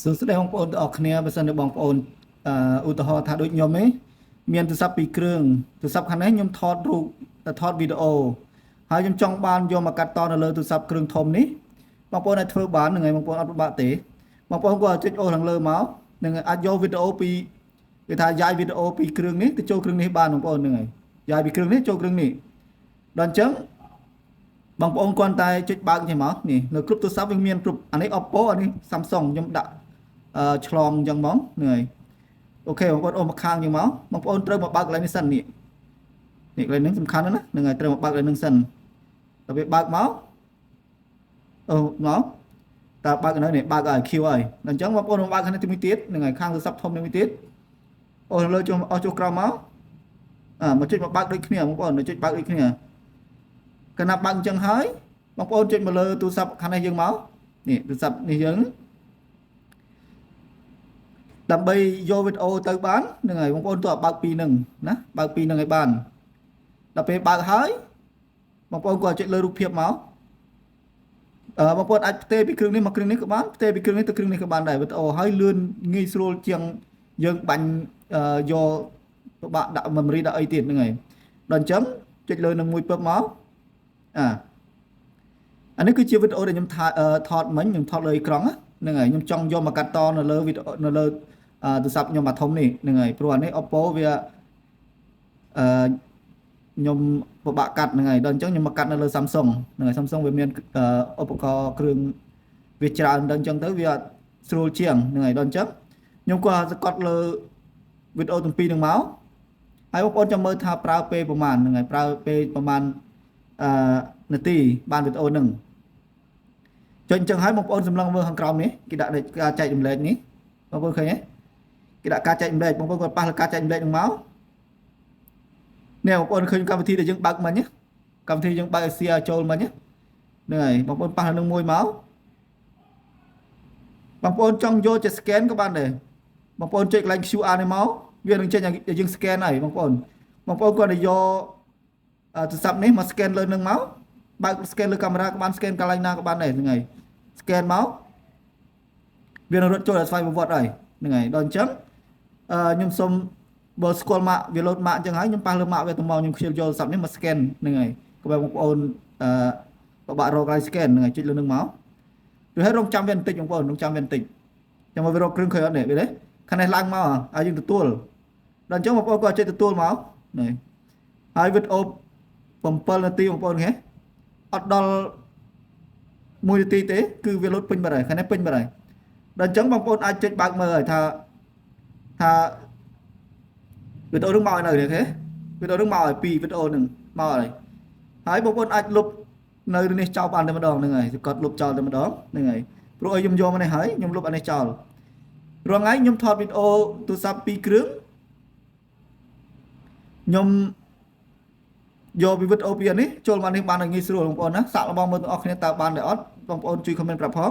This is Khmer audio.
សួស្តីបងប្អូនទាំងអស់គ្នាបើសិនជាបងប្អូនឧទាហរណ៍ថាដូចខ្ញុំឯងមានទូរស័ព្ទពីរគ្រឿងទូរស័ព្ទខាងនេះខ្ញុំថតរូបថតវីដេអូហើយខ្ញុំចង់បានយកមកកាត់តនៅលើទូរស័ព្ទគ្រឿងធំនេះបងប្អូនអាចធ្វើបានហ្នឹងហើយបងប្អូនអត់ពិបាកទេបងប្អូនគាត់ចុចអូខាងលើមកនឹងអាចយកវីដេអូពីគេថាយាយវីដេអូពីគ្រឿងនេះទៅចូលគ្រឿងនេះបានបងប្អូនហ្នឹងហើយយាយពីគ្រឿងនេះចូលគ្រឿងនេះដល់អញ្ចឹងបងប្អូនគ្រាន់តែចុចបើកចេញមកនេះនៅគ្រប់ទូរស័ព្ទវាមានគ្រប់អានេះ Oppo អានេះ Samsung ខ្ញុំដាក់ឆ្លងអញ្ចឹងហ្មងហ្នឹងហើយអូខេបងប្អូនអូមកខាងអញ្ចឹងមកបងប្អូនត្រូវមកបើកកន្លែងនេះសិននេះកន្លែងនេះសំខាន់ណាស់ហ្នឹងហើយត្រូវមកបើកកន្លែងនេះសិនដល់ពេលបើកមកអូមកតើបើកនៅនេះបើកឲ្យ Q ហើយដល់អញ្ចឹងបងប្អូនមកបើកខាងនេះទីមួយទៀតហ្នឹងហើយខាងទូរស័ព្ទធំនេះមួយទៀតអូលើចុះអស់ចុះក្រោមមកមកចុចមកបើកដូចគ្នាបងប្អូនចុចបើកដូចគ្នាកាលណាបើកអញ្ចឹងហើយបងប្អូនចុចមកលើទូរស័ព្ទខាងនេះយើងមកនេះទូរស័ព្ទនេះយើងដើម្បីយកវីដេអូទៅបានហ្នឹងហើយបងប្អូនទោះបើកពីនឹងណាបើកពីនឹងឲ្យបានដល់ពេលបើកហើយបងប្អូនក៏ចុចលើរូបភាពមកបងប្អូនអាចផ្ទេរពីគ្រឿងនេះមកគ្រឿងនេះក៏បានផ្ទេរពីគ្រឿងនេះទៅគ្រឿងនេះក៏បានដែរវីដេអូហើយលឿនងាយស្រួលជាងយើងបាញ់យកពិបាកដាក់ memory ដាក់អីទៀតហ្នឹងហើយដល់អញ្ចឹងចុចលើនឹងមួយពឹបមកអានេះគឺជាវីដេអូដែលខ្ញុំថតមិញខ្ញុំថតលើអេក្រង់ហ្នឹងហើយខ្ញុំចង់យកមកកាត់តនៅលើវីដេអូនៅលើទូរស័ព្ទខ្ញុំអាធំនេះហ្នឹងហើយព្រោះអានេះ Oppo វាខ្ញុំពិបាកកាត់ហ្នឹងហើយដល់អញ្ចឹងខ្ញុំមកកាត់នៅលើ Samsung ហ្នឹងហើយ Samsung វាមានឧបករណ៍គ្រឿងវាច្រើនដល់អញ្ចឹងទៅវាស្រួលជាងហ្នឹងហើយដល់អញ្ចឹងខ្ញុំក៏សកត់លើវីដេអូទាំងពីរហ្នឹងមកហើយបងប្អូនចាំមើលថាប្រើពេលប្រហែលហ្នឹងហើយប្រើពេលប្រហែលនាទីបានវីដេអូហ្នឹងចុចអញ្ចឹងហើយបងប្អូនសម្លឹងមើលខាងក្រោមនេះគេដាក់ការចែករំលែកនេះបងប្អូនឃើញទេគេដាក់ការចែករំលែកបងប្អូនគាត់ប៉ះលើការចែករំលែកហ្នឹងមកនេះបងប្អូនឃើញកម្មវិធីដែលយើងបើកមិញកម្មវិធីយើងបើកឲ្យ share ចូលមិញហ្នឹងហើយបងប្អូនប៉ះលើនឹងមួយមកបងប្អូនចង់យកជា scan ក៏បានដែរបងប្អូនចុចកន្លែង QR នេះមកវានឹងចេញឲ្យយើង scan ហើយបងប្អូនគាត់ទៅយកទូរស័ព្ទនេះមក scan លើនឹងមកបើក scan លើកាមេរ៉ាក៏បាន scan កន្លែងណាក៏បានដែរហ្នឹងហើយ scan មកវានឹងរត់ចូលឲ្យស្វ័យប្រវត្តិហើយហ្នឹងហើយដល់អញ្ចឹងខ្ញុំសូមបើស្គាល់ម៉ាកវា load ម៉ាកអញ្ចឹងហើយខ្ញុំប៉ះលើម៉ាកវាទៅមកខ្ញុំខ្ជិលយកទូរស័ព្ទនេះមក scan ហ្នឹងហើយកុំឲ្យបងប្អូនពិបាករកកន្លែង scan ហ្នឹងហើយចុចលើនឹងមកឬហើយរងចាំវាបន្តិចបងប្អូនរងចាំវាបន្តិចចាំមកវារកគ្រឿងឃើញអត់នេះវាទេខាងនេះឡើងមកឲ្យយើងទទួលដល់អញ្ចឹងបងប្អូនក៏ចុចទទួលមកនេះហើយវីដេអូ7នាទីបងប្អូនឃើញអត់ដល់1នាទីទេគឺវាលុតពេញបាត់ហើយខាងនេះពេញបាត់ហើយដល់អញ្ចឹងបងប្អូនអាចចុចបើកមើលហើយថាវីដេអូនឹងមកនៅនេះទេវីដេអូនឹងមកហើយពីវីដេអូនឹងមកហើយបងប្អូនអាចលុបនៅនេះចោលបានតែម្ដងហ្នឹងហើយគាត់លុបចោលតែម្ដងហ្នឹងហើយព្រោះឲ្យខ្ញុំយកមកនេះហើយខ្ញុំលុបអានេះចោលរងថ្ងៃខ្ញុំថតវីដេអូទូរស័ព្ទ2គ្រឿងខ្ញុំយកវីដេអូពីនេះចូលមកនេះបានងាយស្រួលបងប្អូនណាសាកល្បងមើលទាំងអស់គ្នាតើបានដែរអត់បងប្អូនជួយ comment ប្រាប់ផង